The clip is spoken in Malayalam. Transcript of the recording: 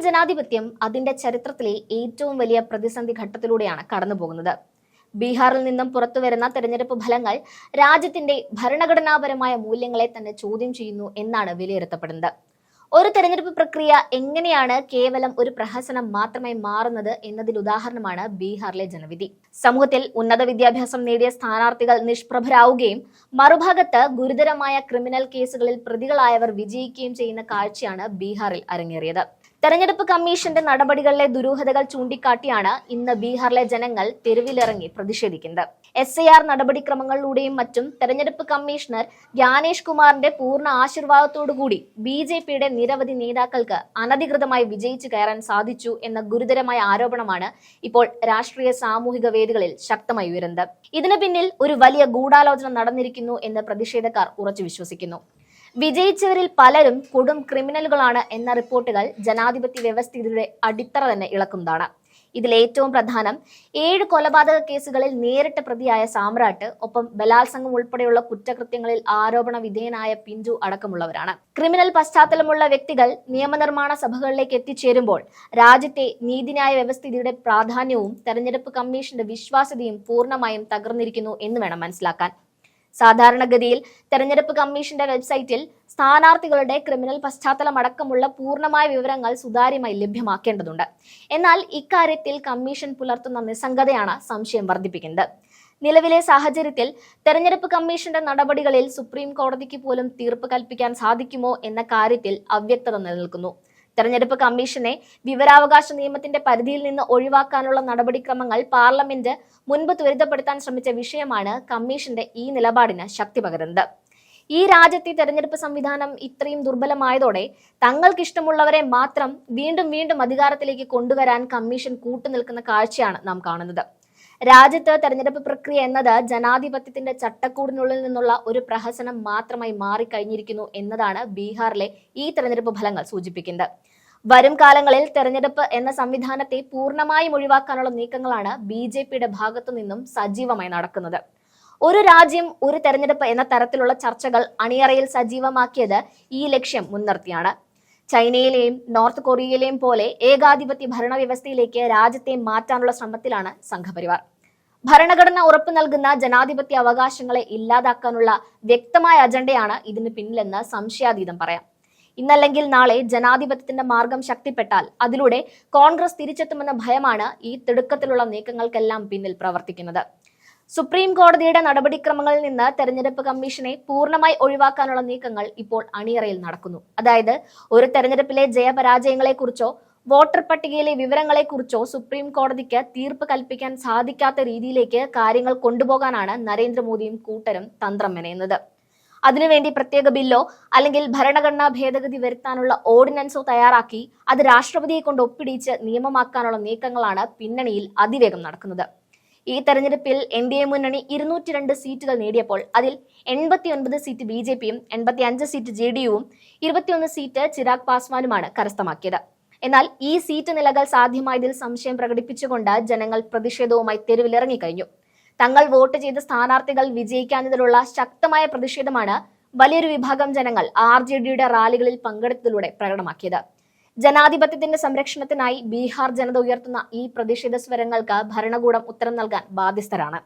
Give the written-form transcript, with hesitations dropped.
ജനാധിപത്യം അതിന്റെ ചരിത്രത്തിലെ ഏറ്റവും വലിയ പ്രതിസന്ധി ഘട്ടത്തിലൂടെയാണ് കടന്നുപോകുന്നത്. ബീഹാറിൽ നിന്നും പുറത്തുവരുന്ന തെരഞ്ഞെടുപ്പ് ഫലങ്ങൾ രാജ്യത്തിന്റെ ഭരണഘടനാപരമായ മൂല്യങ്ങളെ തന്നെ ചോദ്യം ചെയ്യുന്നു എന്നാണ് വിലയിരുത്തപ്പെടുന്നത്. ഒരു തെരഞ്ഞെടുപ്പ് പ്രക്രിയ എങ്ങനെയാണ് കേവലം ഒരു പ്രഹസനം മാത്രമായി മാറുന്നത് എന്നതിൽ ഉദാഹരണമാണ് ബീഹാറിലെ ജനവിധി. സമൂഹത്തിൽ ഉന്നത വിദ്യാഭ്യാസം നേടിയ സ്ഥാനാർത്ഥികൾ നിഷ്പ്രഭരാവുകയും മറുഭാഗത്ത് ഗുരുതരമായ ക്രിമിനൽ കേസുകളിൽ പ്രതികളായവർ വിജയിക്കുകയും ചെയ്യുന്ന കാഴ്ചയാണ് ബീഹാറിൽ അരങ്ങേറിയത്. തെരഞ്ഞെടുപ്പ് കമ്മീഷന്റെ നടപടികളിലെ ദുരൂഹതകൾ ചൂണ്ടിക്കാട്ടിയാണ് ഇന്ന് ബീഹാറിലെ ജനങ്ങൾ തെരുവിലിറങ്ങി പ്രതിഷേധിക്കുന്നത്. SIR നടപടിക്രമങ്ങളിലൂടെയും മറ്റും തെരഞ്ഞെടുപ്പ് കമ്മീഷണർ ജ്ഞാനേഷ് കുമാറിന്റെ പൂർണ്ണ ആശീർവാദത്തോടുകൂടി BJPയുടെ നിരവധി നേതാക്കൾക്ക് അനധികൃതമായി വിജയിച്ചു കയറാൻ സാധിച്ചു എന്ന ഗുരുതരമായ ആരോപണമാണ് ഇപ്പോൾ രാഷ്ട്രീയ സാമൂഹിക വേദികളിൽ ശക്തമായി ഉയരുന്നത്. ഇതിനു പിന്നിൽ ഒരു വലിയ ഗൂഢാലോചന നടന്നിരിക്കുന്നു എന്ന് പ്രതിഷേധക്കാർ ഉറച്ചു വിശ്വസിക്കുന്നു. വിജയിച്ചവരിൽ പലരും കൊടും ക്രിമിനലുകളാണ് എന്ന റിപ്പോർട്ടുകൾ ജനാധിപത്യ വ്യവസ്ഥിതിയുടെ അടിത്തറ തന്നെ ഇളക്കുന്നതാണ്. ഇതിൽ ഏറ്റവും പ്രധാനം 7 കൊലപാതക കേസുകളിൽ നേരിട്ട് പ്രതിയായ സാമ്രാട്ട്, ഒപ്പം ബലാത്സംഗം ഉൾപ്പെടെയുള്ള കുറ്റകൃത്യങ്ങളിൽ ആരോപണ വിധേയനായ പിഞ്ചു അടക്കമുള്ളവരാണ്. ക്രിമിനൽ പശ്ചാത്തലമുള്ള വ്യക്തികൾ നിയമനിർമ്മാണ സഭകളിലേക്ക് എത്തിച്ചേരുമ്പോൾ രാജ്യത്തെ നീതിന്യായ വ്യവസ്ഥിതിയുടെ പ്രാധാന്യവും തെരഞ്ഞെടുപ്പ് കമ്മീഷന്റെ വിശ്വാസ്യതയും പൂർണ്ണമായും തകർന്നിരിക്കുന്നു എന്ന് വേണം മനസ്സിലാക്കാൻ. സാധാരണഗതിയിൽ തെരഞ്ഞെടുപ്പ് കമ്മീഷന്റെ വെബ്സൈറ്റിൽ സ്ഥാനാർത്ഥികളുടെ ക്രിമിനൽ പശ്ചാത്തലമടക്കമുള്ള പൂർണ്ണമായ വിവരങ്ങൾ സുതാര്യമായി ലഭ്യമാക്കേണ്ടതുണ്ട്. എന്നാൽ ഇക്കാര്യത്തിൽ കമ്മീഷൻ പുലർത്തുന്ന നിസ്സംഗതയാണ് സംശയം വർദ്ധിപ്പിക്കുന്നത്. നിലവിലെ സാഹചര്യത്തിൽ തെരഞ്ഞെടുപ്പ് കമ്മീഷന്റെ നടപടികളിൽ സുപ്രീം കോടതിക്ക് പോലും തീർപ്പ് കൽപ്പിക്കാൻ സാധിക്കുമോ എന്ന കാര്യത്തിൽ അവ്യക്തത നിലനിൽക്കുന്നു. തെരഞ്ഞെടുപ്പ് കമ്മീഷനെ വിവരാവകാശ നിയമത്തിന്റെ പരിധിയിൽ നിന്ന് ഒഴിവാക്കാനുള്ള നടപടിക്രമങ്ങൾ പാർലമെന്റ് മുൻപ് ത്വരിതപ്പെടുത്താൻ ശ്രമിച്ച വിഷയമാണ് കമ്മീഷന്റെ ഈ നിലപാടിന് ശക്തി പകരുന്നത്. ഈ രാജ്യത്തെ തെരഞ്ഞെടുപ്പ് സംവിധാനം ഇത്രയും ദുർബലമായതോടെ തങ്ങൾക്കിഷ്ടമുള്ളവരെ മാത്രം വീണ്ടും വീണ്ടും അധികാരത്തിലേക്ക് കൊണ്ടുവരാൻ കമ്മീഷൻ കൂട്ടുനിൽക്കുന്ന കാഴ്ചയാണ് നാം കാണുന്നത്. രാജ്യത്ത് തെരഞ്ഞെടുപ്പ് പ്രക്രിയ എന്നത് ജനാധിപത്യത്തിന്റെ ചട്ടക്കൂടിനുള്ളിൽ നിന്നുള്ള ഒരു പ്രഹസനം മാത്രമായി മാറിക്കഴിഞ്ഞിരിക്കുന്നു എന്നതാണ് ബീഹാറിലെ ഈ തെരഞ്ഞെടുപ്പ് ഫലങ്ങൾ സൂചിപ്പിക്കുന്നത്. വരും കാലങ്ങളിൽ തെരഞ്ഞെടുപ്പ് എന്ന സംവിധാനത്തെ പൂർണ്ണമായും ഒഴിവാക്കാനുള്ള നീക്കങ്ങളാണ് BJPയുടെ ഭാഗത്തു നിന്നും സജീവമായി നടക്കുന്നത്. ഒരു രാജ്യം ഒരു തെരഞ്ഞെടുപ്പ് എന്ന തരത്തിലുള്ള ചർച്ചകൾ അണിയറയിൽ സജീവമാക്കിയത് ഈ ലക്ഷ്യം മുൻനിർത്തിയാണ്. ചൈനയിലെയും നോർത്ത് കൊറിയയിലെയും പോലെ ഏകാധിപത്യ ഭരണവ്യവസ്ഥയിലേക്ക് രാജ്യത്തെ മാറ്റാനുള്ള ശ്രമത്തിലാണ് സംഘപരിവാർ. ഭരണഘടന ഉറപ്പു നൽകുന്ന ജനാധിപത്യ അവകാശങ്ങളെ ഇല്ലാതാക്കാനുള്ള വ്യക്തമായ അജണ്ടയാണ് ഇതിന് പിന്നിലെന്ന് സംശയാതീതം പറയാം. ഇന്നല്ലെങ്കിൽ നാളെ ജനാധിപത്യത്തിന്റെ മാർഗം ശക്തിപ്പെട്ടാൽ അതിലൂടെ കോൺഗ്രസ് തിരിച്ചെത്തുമെന്ന ഭയമാണ് ഈ തിടുക്കത്തിലുള്ള നീക്കങ്ങൾക്കെല്ലാം പിന്നിൽ പ്രവർത്തിക്കുന്നത്. സുപ്രീം കോടതിയുടെ നടപടിക്രമങ്ങളിൽ നിന്ന് തെരഞ്ഞെടുപ്പ് കമ്മീഷനെ പൂർണ്ണമായി ഒഴിവാക്കാനുള്ള നീക്കങ്ങൾ ഇപ്പോൾ അണിയറയിൽ നടക്കുന്നു. അതായത് ഒരു തെരഞ്ഞെടുപ്പിലെ ജയപരാജയങ്ങളെക്കുറിച്ചോ വോട്ടർ പട്ടികയിലെ വിവരങ്ങളെക്കുറിച്ചോ സുപ്രീം കോടതിക്ക് തീർപ്പ് കൽപ്പിക്കാൻ സാധിക്കാത്ത രീതിയിലേക്ക് കാര്യങ്ങൾ കൊണ്ടുപോകാനാണ് നരേന്ദ്രമോദിയും കൂട്ടരും തന്ത്രം മെനയുന്നത്. അതിനുവേണ്ടി പ്രത്യേക ബില്ലോ അല്ലെങ്കിൽ ഭരണഘടനാ ഭേദഗതി വരുത്താനുള്ള ഓർഡിനൻസോ തയ്യാറാക്കി അത് രാഷ്ട്രപതിയെ കൊണ്ട് ഒപ്പിടിച്ച് നിയമമാക്കാനുള്ള നീക്കങ്ങളാണ് പിന്നണിയിൽ അതിവേഗം നടക്കുന്നത്. ഈ തെരഞ്ഞെടുപ്പിൽ NDA മുന്നണി 202 സീറ്റുകൾ നേടിയപ്പോൾ അതിൽ 89 സീറ്റ് BJPയും 85 സീറ്റ് JDUവും 21 സീറ്റ് ചിരാഗ് പാസ്വാനുമാണ് കരസ്ഥമാക്കിയത്. എന്നാൽ ഈ സീറ്റ് നിലകൾ സാധ്യമായതിൽ സംശയം പ്രകടിപ്പിച്ചുകൊണ്ട് ജനങ്ങൾ പ്രതിഷേധവുമായി തെരുവിലിറങ്ങിക്കഴിഞ്ഞു. തങ്ങൾ വോട്ട് ചെയ്ത സ്ഥാനാർത്ഥികൾ വിജയിക്കാഞ്ഞതിലുള്ള ശക്തമായ പ്രതിഷേധമാണ് വലിയൊരു വിഭാഗം ജനങ്ങൾ RJDയുടെ റാലികളിൽ പങ്കെടുത്തതിലൂടെ പ്രകടമാക്കിയത്. ജനാധിപത്യത്തിന്റെ സംരക്ഷണത്തിനായി ബീഹാർ ജനത ഉയർത്തുന്ന ഈ പ്രതിഷേധ സ്വരങ്ങൾക്ക് ഭരണകൂടം ഉത്തരം നൽകാൻ ബാധ്യസ്ഥരാണ്.